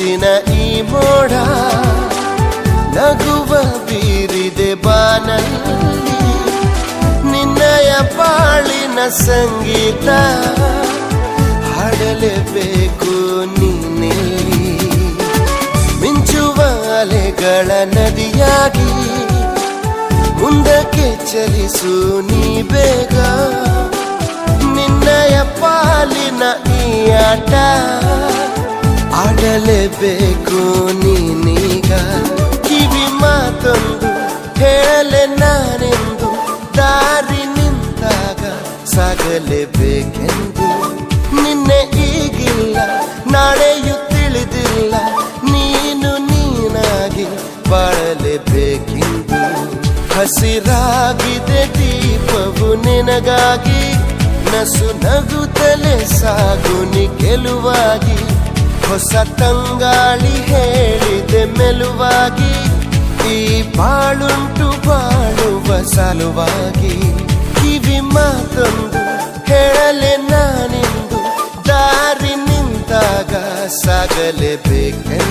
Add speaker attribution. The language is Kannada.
Speaker 1: ಮಿಂಚಿನ ಈ ಮೋಡ ನಗುವ ಬೀರಿದೆ ಬಾನಲ್ಲಿ ನಿನ್ನಯ ಬಾಳಿನ ಸಂಗೀತ ಹಾಡಲೇಬೇಕು ನೀನೆಲ್ಲಿ ಮಿಂಚುವ ಅಲೆಗಳ ನದಿಯಾಗಿ ಮುಂದಕ್ಕೆ ಚಲಿಸು ನೀ ಬೇಗ ನಿನ್ನಯ ಪಾಲಿನ ಈ ಆಟ ಆಡಲೇಬೇಕು ನೀನೀಗ ಕಿವಿ ಮಾತೊಂದು ಹೇಳಲೆ ನಾನೆಂದು ದಾರಿ ನಿಂತಾಗ ಸಾಗಲೇಬೇಕೆಂದು ನಿನ್ನೆ ಈಗಿಲ್ಲ ನಾಳೆಯೂ ತಿಳಿದಿಲ್ಲ ನೀನು ನೀನಾಗಿ ಬಾಳಲೇಬೇಕೆಂದು ಹಸಿರಾಗಿದೆ ದೀಪವು ನಿನಗಾಗಿ ನಸು ನಗುತ್ತಲೇ ಸಾಗು ನಿ ಗೆಲುವಾಗಿ ಹೊಸ ತಂಗಾಳಿ ಹೇಳಿದೆ ಮೆಲುವಾಗಿ ಈ ಬಾಳುಂಟು ಬಾಳುವ ಸಲುವಾಗಿ ಕಿವಿ ಮಾತೊಂದು ಹೇಳಲೆ ನಾನೆಂದು ದಾರಿ ನಿಂತಾಗ ಸಾಗಲೇಬೇಕೆ